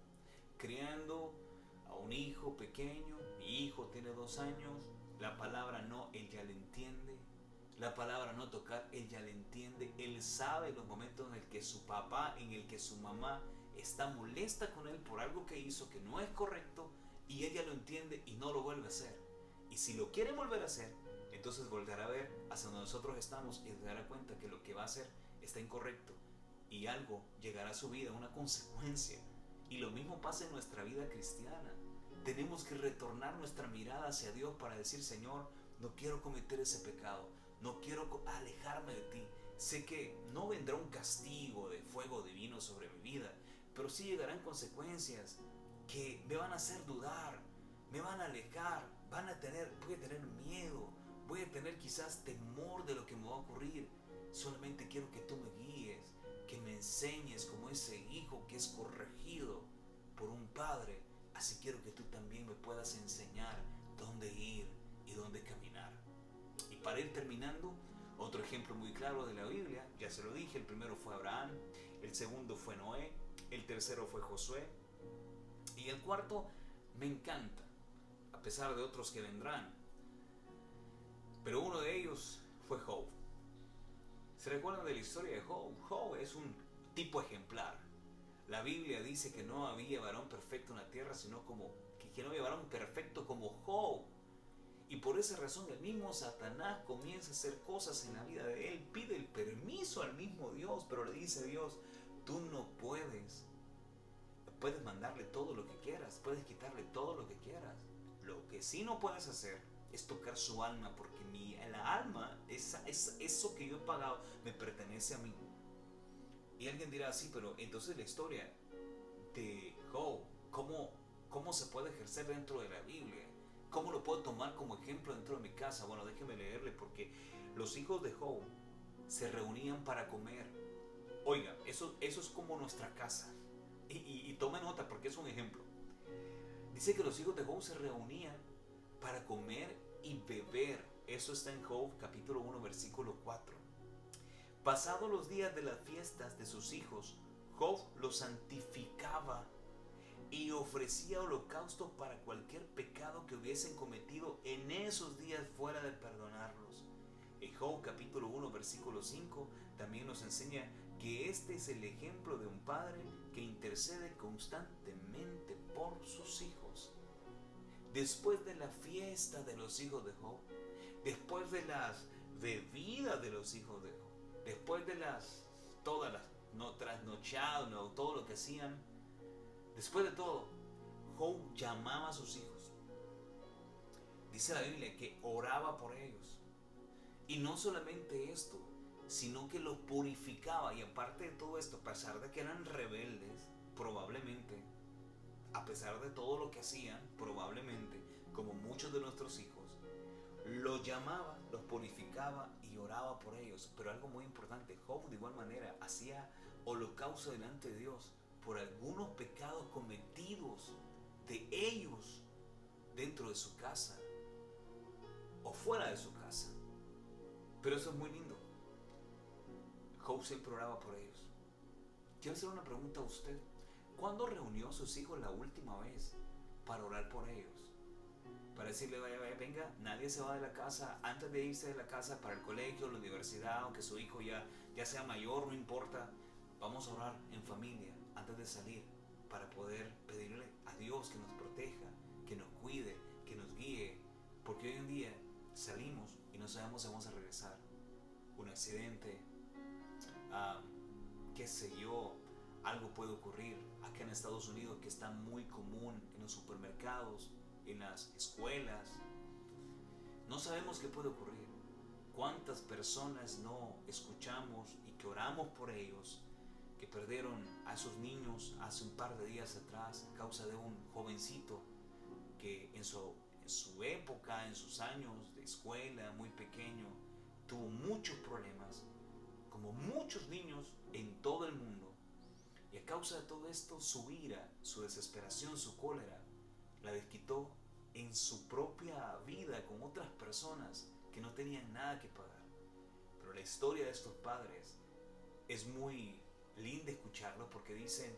Criando a un hijo pequeño, mi hijo tiene 2 años, la palabra no, él ya la entiende. La palabra no tocar, él ya la entiende. Él sabe los momentos en el que su papá, en el que su mamá está molesta con él por algo que hizo que no es correcto, y ella lo entiende y no lo vuelve a hacer. Y si lo quiere volver a hacer, entonces volverá a ver hacia donde nosotros estamos y se dará cuenta que lo que va a hacer está incorrecto. Y algo llegará a su vida, una consecuencia. Y lo mismo pasa en nuestra vida cristiana. Tenemos que retornar nuestra mirada hacia Dios para decir: Señor, no quiero cometer ese pecado, no quiero alejarme de ti. Sé que no vendrá un castigo de fuego divino sobre mi vida, pero sí llegarán consecuencias que me van a hacer dudar, me van a alejar, voy a tener miedo, voy a tener quizás temor de lo que me va a ocurrir. Solamente quiero que tú me guíes, que me enseñes como ese hijo que es corregido por un padre. Así quiero que tú también me puedas enseñar dónde ir y dónde caminar. Y para ir terminando, otro ejemplo muy claro de la Biblia, ya se lo dije, el primero fue Abraham, el segundo fue Noé, el tercero fue Josué, y el cuarto me encanta, a pesar de otros que vendrán, pero uno de ellos fue Job. ¿Se recuerdan de la historia de Job? Job es un tipo ejemplar. La Biblia dice que no había varón perfecto en la tierra, sino que no había varón perfecto como Job. Y por esa razón el mismo Satanás comienza a hacer cosas en la vida de él. Pide el permiso al mismo Dios, pero le dice a Dios: tú no puedes. Puedes mandarle todo lo que quieras, puedes quitarle todo lo que quieras. Lo que sí no puedes hacer es tocar su alma, porque la alma, eso que yo he pagado, me pertenece a mí. Y alguien dirá: sí, pero entonces la historia de Job, ¿cómo se puede ejercer dentro de la Biblia? ¿Cómo lo puedo tomar como ejemplo dentro de mi casa? Bueno, déjeme leerle, porque los hijos de Job se reunían para comer. Oiga, eso es como nuestra casa. Y toma nota, porque es un ejemplo. Dice que los hijos de Job se reunían para comer y beber. Eso está en Job capítulo 1, versículo 4. Pasados los días de las fiestas de sus hijos, Job los santificaba y ofrecía holocausto para cualquier pecado que hubiesen cometido en esos días fuera de perdonarlos. En Job capítulo 1, versículo 5 también nos enseña que este es el ejemplo de un padre que intercede constantemente por sus hijos. Después de la fiesta de los hijos de Job, después de las bebidas de los hijos de Job, después de todas las trasnochadas, todo lo que hacían, después de todo, Job llamaba a sus hijos. Dice la Biblia que oraba por ellos. Y no solamente esto, sino que los purificaba. Y aparte de todo esto, a pesar de que eran rebeldes, probablemente, a pesar de todo lo que hacían, probablemente, como muchos de nuestros hijos, los llamaba, los purificaba y oraba por ellos. Pero algo muy importante, Job de igual manera hacía holocausto delante de Dios por algunos pecados cometidos de ellos dentro de su casa o fuera de su casa. Pero eso es muy lindo. Job siempre oraba por ellos. Quiero hacer una pregunta a usted. ¿Cuándo reunió a sus hijos la última vez para orar por ellos? Para decirle, venga, nadie se va de la casa antes de irse de la casa para el colegio, la universidad, aunque su hijo ya sea mayor, no importa. Vamos a orar en familia antes de salir para poder pedirle a Dios que nos proteja, que nos cuide, que nos guíe. Porque hoy en día salimos y no sabemos si vamos a regresar. Un accidente, qué sé yo, algo puede ocurrir. Acá en Estados Unidos, que está muy común en los supermercados, en las escuelas, no sabemos qué puede ocurrir. ¿Cuántas personas no escuchamos y que oramos por ellos, que perdieron a esos niños hace un par de días atrás a causa de un jovencito que en su época, en sus años de escuela, muy pequeño, tuvo muchos problemas, como muchos niños en todo el mundo? Y a causa de todo esto, su ira, su desesperación, su cólera, la desquitó en su propia vida con otras personas que no tenían nada que pagar. Pero la historia de estos padres es muy linda escucharlo, porque dicen,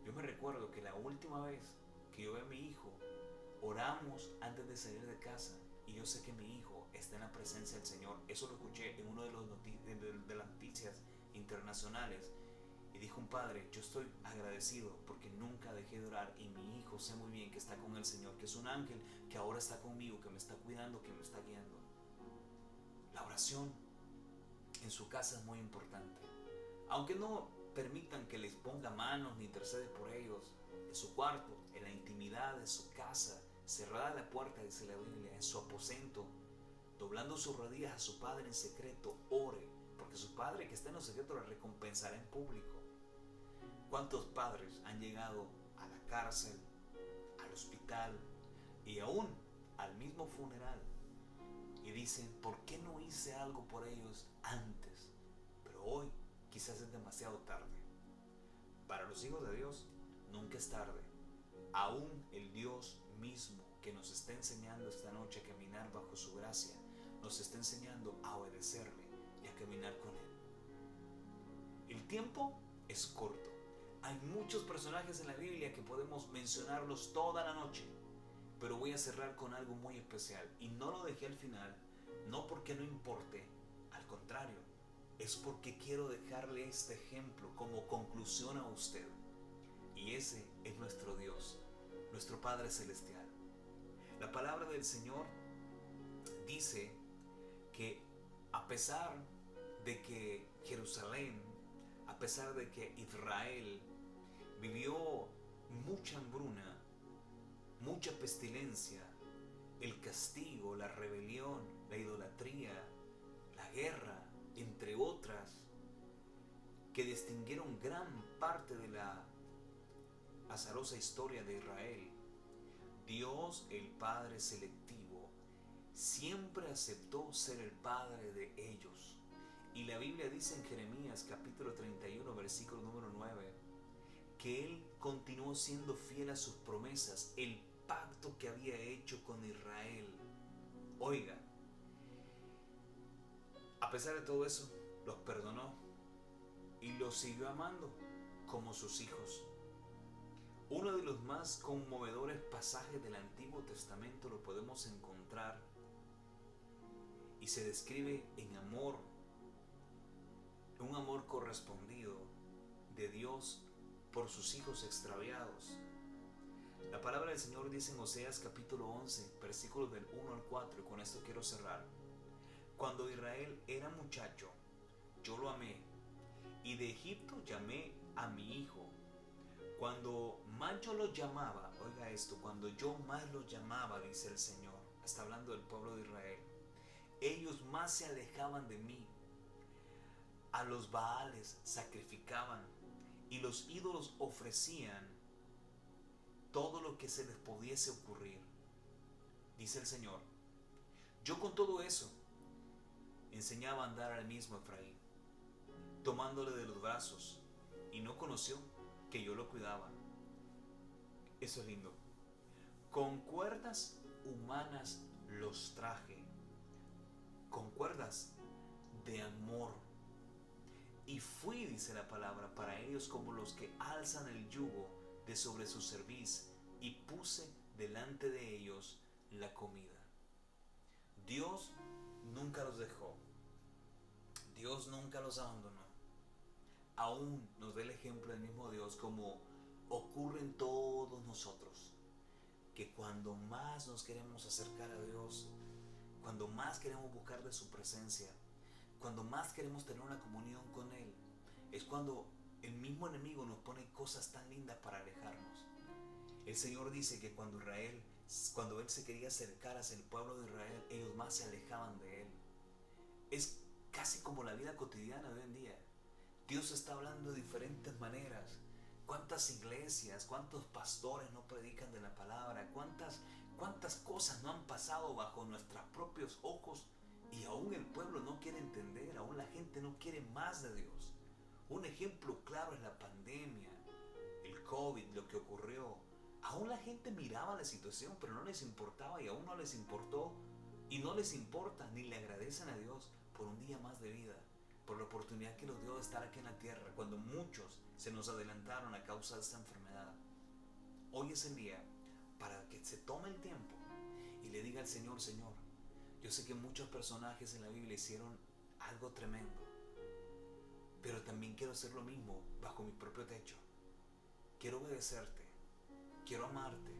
yo me recuerdo que la última vez que yo vi a mi hijo, oramos antes de salir de casa y yo sé que mi hijo está en la presencia del Señor. Eso lo escuché en uno de las noticias internacionales. Y dijo un padre, yo estoy agradecido porque nunca dejé de orar y mi hijo sé muy bien que está con el Señor, que es un ángel que ahora está conmigo, que me está cuidando, que me está guiando. La oración en su casa es muy importante. Aunque no permitan que les ponga manos ni intercede por ellos, en su cuarto, en la intimidad de su casa, cerrada la puerta, dice la Biblia, en su aposento, doblando sus rodillas a su Padre en secreto, ore, porque su Padre que está en lo secreto le recompensará en público. ¿Cuántos padres han llegado a la cárcel, al hospital y aún al mismo funeral y dicen, ¿por qué no hice algo por ellos antes? Pero hoy quizás es demasiado tarde. Para los hijos de Dios nunca es tarde. Aún el Dios mismo que nos está enseñando esta noche a caminar bajo su gracia, nos está enseñando a obedecerle y a caminar con Él. El tiempo es corto. Hay muchos personajes en la Biblia que podemos mencionarlos toda la noche, pero voy a cerrar con algo muy especial y no lo dejé al final, no porque no importe, al contrario, es porque quiero dejarle este ejemplo como conclusión a usted. Y ese es nuestro Dios, nuestro Padre Celestial. La palabra del Señor dice que a pesar de que Jerusalén, a pesar de que Israel vivió mucha hambruna, mucha pestilencia, el castigo, la rebelión, la idolatría, la guerra, entre otras, que distinguieron gran parte de la azarosa historia de Israel, Dios, el Padre selectivo, siempre aceptó ser el Padre de ellos. Y la Biblia dice en Jeremías capítulo 31, versículo número 9, que Él continuó siendo fiel a sus promesas, el pacto que había hecho con Israel. Oiga, a pesar de todo eso, los perdonó y los siguió amando como sus hijos. Uno de los más conmovedores pasajes del Antiguo Testamento lo podemos encontrar y se describe en amor, un amor correspondido de Dios por sus hijos extraviados. La palabra del Señor dice en Oseas capítulo 11, versículos del 1 al 4, y con esto quiero cerrar. Cuando Israel era muchacho, yo lo amé, y de Egipto llamé a mi hijo. Cuando más yo los llamaba, oiga esto, cuando yo más los llamaba, dice el Señor, está hablando del pueblo de Israel, ellos más se alejaban de mí. A los Baales sacrificaban y los ídolos ofrecían todo lo que se les pudiese ocurrir. Dice el Señor, yo con todo eso enseñaba a andar al mismo Efraín, tomándole de los brazos, y no conoció que yo lo cuidaba. Eso es lindo. Con cuerdas humanas los traje, con cuerdas de amor. Y fui, dice la palabra, para ellos como los que alzan el yugo de sobre su cerviz, y puse delante de ellos la comida. Dios nunca los dejó. Dios nunca los abandonó. Aún nos da el ejemplo del mismo Dios, como ocurre en todos nosotros, que cuando más nos queremos acercar a Dios, cuando más queremos buscar de su presencia, cuando más queremos tener una comunión con Él, es cuando el mismo enemigo nos pone cosas tan lindas para alejarnos. El Señor dice que cuando Él se quería acercar hacia el pueblo de Israel, ellos más se alejaban de Él. Es casi como la vida cotidiana de hoy en día. Dios está hablando de diferentes maneras. ¿Cuántas iglesias, cuántos pastores no predican de la palabra? ¿Cuántas cosas no han pasado bajo nuestros propios ojos? Y aún el pueblo no quiere entender, aún la gente no quiere más de Dios. Un ejemplo claro es la pandemia, el COVID, lo que ocurrió. Aún la gente miraba la situación, pero no les importaba, y aún no les importó y no les importa, ni le agradecen a Dios por un día más de vida, por la oportunidad que nos dio de estar aquí en la tierra, cuando muchos se nos adelantaron a causa de esta enfermedad. Hoy es el día para que se tome el tiempo y le diga al Señor: Señor, yo sé que muchos personajes en la Biblia hicieron algo tremendo, pero también quiero hacer lo mismo bajo mi propio techo. Quiero obedecerte, quiero amarte,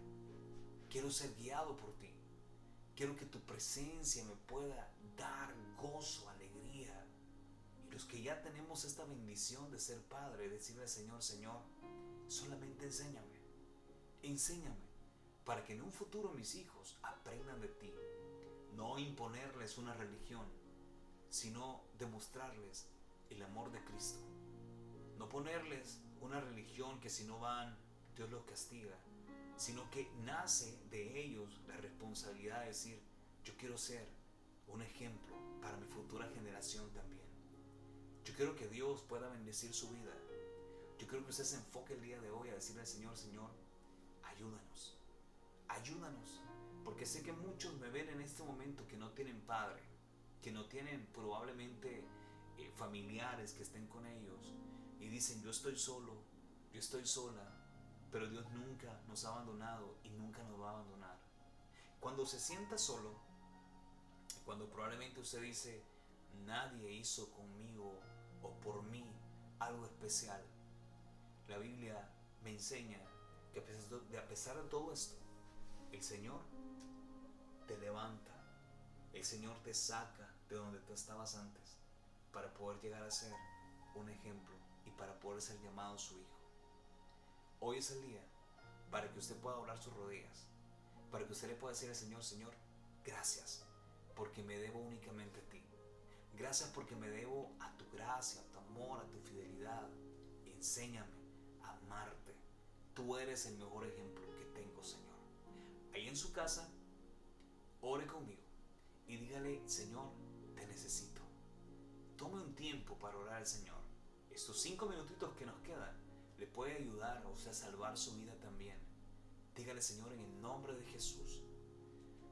quiero ser guiado por ti. Quiero que tu presencia me pueda dar gozo, alegría. Y los que ya tenemos esta bendición de ser padre, decirle al Señor: Señor, solamente enséñame, para que en un futuro mis hijos aprendan de ti. No imponerles una religión, sino demostrarles el amor de Cristo. No ponerles una religión que si no van, Dios los castiga, sino que nace de ellos la responsabilidad de decir: yo quiero ser un ejemplo para mi futura generación también. Yo quiero que Dios pueda bendecir su vida. Yo quiero que usted se enfoque el día de hoy a decirle al Señor: Señor, ayúdanos, porque sé que muchos me ven en este momento que no tienen padre, que no tienen probablemente familiares que estén con ellos, y dicen: yo estoy solo, yo estoy sola. Pero Dios nunca nos ha abandonado y nunca nos va a abandonar. Cuando se sienta solo, cuando probablemente usted dice: nadie hizo conmigo o por mí algo especial, la Biblia me enseña que a pesar de todo esto, el Señor te levanta, el Señor te saca de donde tú estabas antes, para poder llegar a ser un ejemplo y para poder ser llamado su hijo. Hoy es el día para que usted pueda doblar sus rodillas, para que usted le pueda decir al Señor: Señor, gracias, porque me debo únicamente a ti. Gracias porque me debo a tu gracia, a tu amor, a tu fidelidad. Enséñame a amarte. Tú eres el mejor ejemplo que tengo, Señor. Ahí en su casa, ore conmigo y dígale: Señor, te necesito. Tome un tiempo para orar al Señor. Estos 5 minutitos que nos quedan le puede ayudar a salvar su vida también. Dígale: Señor, en el nombre de Jesús,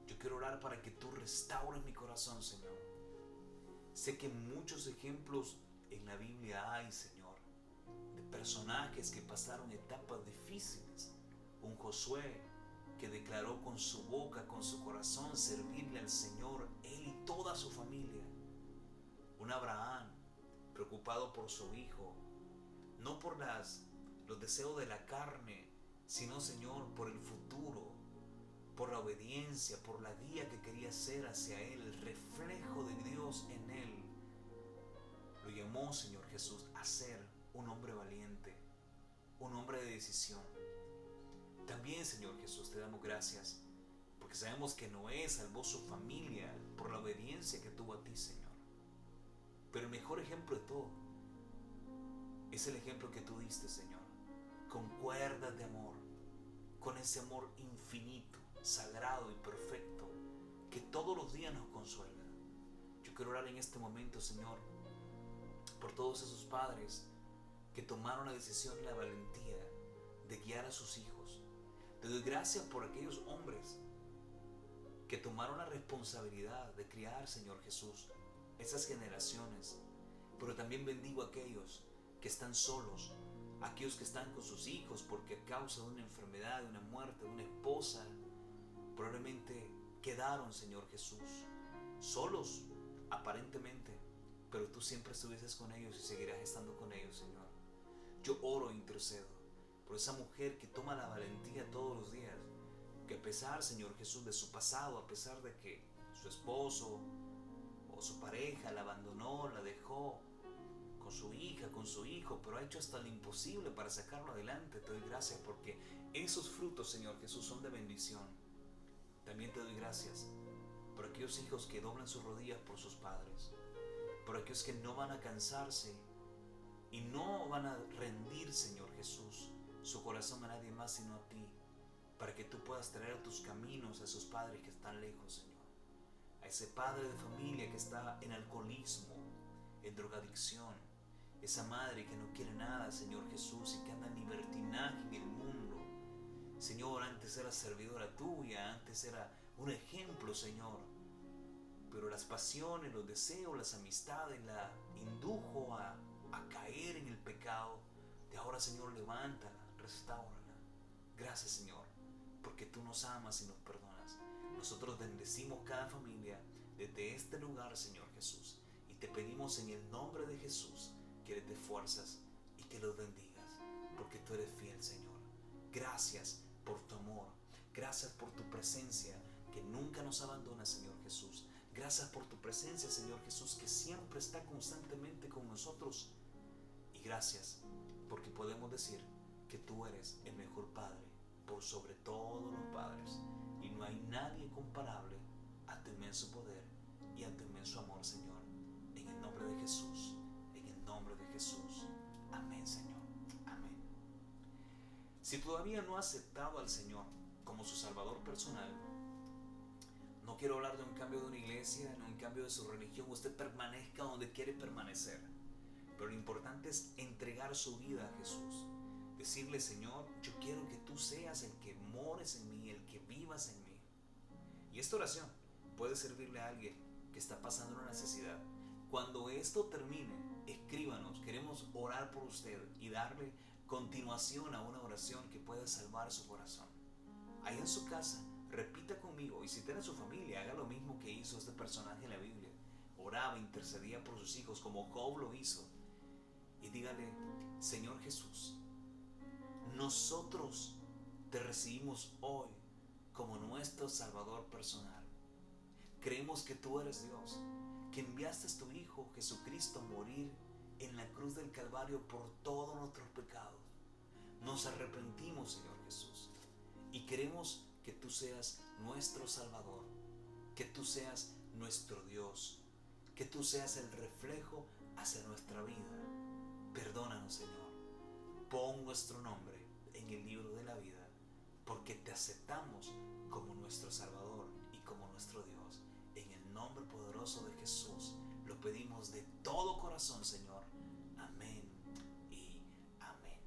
yo quiero orar para que tú restaures mi corazón, Señor. Sé que muchos ejemplos en la Biblia hay, Señor, de personajes que pasaron etapas difíciles. Un Josué que declaró con su boca, con su corazón, servirle al Señor, él y toda su familia. Un Abraham preocupado por su hijo, no por los deseos de la carne, sino, Señor, por el futuro, por la obediencia, por la guía que quería ser hacia Él, el reflejo de Dios en Él. Lo llamó, Señor Jesús, a ser un hombre valiente, un hombre de decisión. También, Señor Jesús, te damos gracias, porque sabemos que Noé salvó su familia por la obediencia que tuvo a ti, Señor. Pero el mejor ejemplo de todo es el ejemplo que tú diste, Señor, con cuerdas de amor, con ese amor infinito, sagrado y perfecto, que todos los días nos consuela. Yo quiero orar en este momento, Señor, por todos esos padres que tomaron la decisión y la valentía de guiar a sus hijos, Te doy gracias por aquellos hombres que tomaron la responsabilidad de criar, Señor Jesús, esas generaciones. Pero también bendigo a aquellos que están solos, aquellos que están con sus hijos porque a causa de una enfermedad, de una muerte, de una esposa, probablemente quedaron, Señor Jesús, solos aparentemente, pero tú siempre estuvieses con ellos y seguirás estando con ellos, Señor. Yo oro e intercedo por esa mujer que toma la valentía todos los días, que a pesar, Señor Jesús, de su pasado, a pesar de que su esposo o su pareja la abandonó, la dejó con su hija, con su hijo, pero ha hecho hasta lo imposible para sacarlo adelante, te doy gracias porque esos frutos, Señor Jesús, son de bendición. También te doy gracias por aquellos hijos que doblan sus rodillas por sus padres, por aquellos que no van a cansarse y no van a rendir, Señor Jesús, su corazón a nadie más sino a ti, para que tú puedas traer a tus caminos a esos padres que están lejos, Señor. A ese padre de familia que está en alcoholismo, en drogadicción, esa madre que no quiere nada, Señor Jesús, y que anda en libertinaje en el mundo. Señor, antes era servidora tuya, antes era un ejemplo, Señor, pero las pasiones, los deseos, las amistades la indujo a caer en el pecado. De ahora, Señor, levántala, restáurala. Gracias, Señor, porque tú nos amas y nos perdonas. Nosotros bendecimos cada familia desde este lugar, Señor Jesús, y te pedimos en el nombre de Jesús que les dé fuerzas y que los bendigas, porque tú eres fiel, Señor. Gracias por tu amor, gracias por tu presencia que nunca nos abandona, Señor Jesús. Gracias por tu presencia, Señor Jesús, que siempre está constantemente con nosotros. Y gracias porque podemos decir que tú eres el mejor Padre por sobre todos los padres, y no hay nadie comparable a tu inmenso poder y a tu inmenso amor, Señor. En el nombre de Jesús, en el nombre de Jesús. Amén, Señor. Amén. Si todavía no ha aceptado al Señor como su Salvador personal, no quiero hablar de un cambio de una iglesia, no un cambio de su religión. Usted permanezca donde quiere permanecer, pero lo importante es entregar su vida a Jesús. Decirle: Señor, yo quiero que tú seas el que mores en mí, el que vivas en mí. Y esta oración puede servirle a alguien que está pasando una necesidad. Cuando esto termine, escríbanos. Queremos orar por usted y darle continuación a una oración que pueda salvar su corazón. Ahí en su casa, repita conmigo, y si tiene su familia, haga lo mismo que hizo este personaje en la Biblia. Oraba, intercedía por sus hijos como Job lo hizo. Y dígale: Señor Jesús, nosotros te recibimos hoy como nuestro Salvador personal. Creemos que tú eres Dios, que enviaste a tu Hijo Jesucristo a morir en la cruz del Calvario por todos nuestros pecados. Nos arrepentimos, Señor Jesús, y queremos que tú seas nuestro Salvador, que tú seas nuestro Dios, que tú seas el reflejo hacia nuestra vida. Perdónanos, Señor. Pon nuestro nombre en el libro de la vida, porque te aceptamos como nuestro Salvador y como nuestro Dios. En el nombre poderoso de Jesús lo pedimos de todo corazón, Señor. Amén y amén.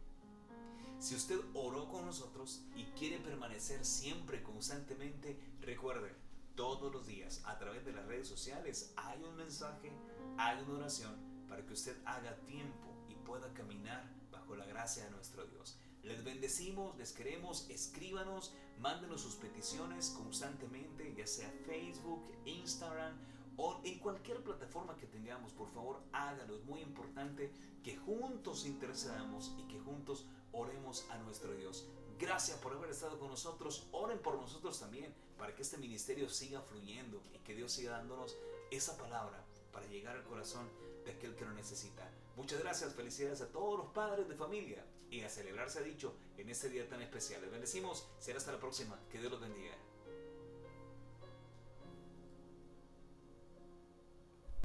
Si usted oró con nosotros y quiere permanecer siempre constantemente, recuerde, todos los días a través de las redes sociales hay un mensaje, hay una oración para que usted haga tiempo y pueda caminar bajo la gracia de nuestro Dios. Les bendecimos, les queremos. Escríbanos, mándenos sus peticiones constantemente, ya sea Facebook, Instagram o en cualquier plataforma que tengamos. Por favor, hágalo. Es muy importante que juntos intercedamos y que juntos oremos a nuestro Dios. Gracias por haber estado con nosotros. Oren por nosotros también, para que este ministerio siga fluyendo y que Dios siga dándonos esa palabra para llegar al corazón de aquel que lo necesita. Muchas gracias, felicidades a todos los padres de familia y a celebrar se ha dicho en este día tan especial. Les bendecimos, será hasta la próxima. Que Dios los bendiga.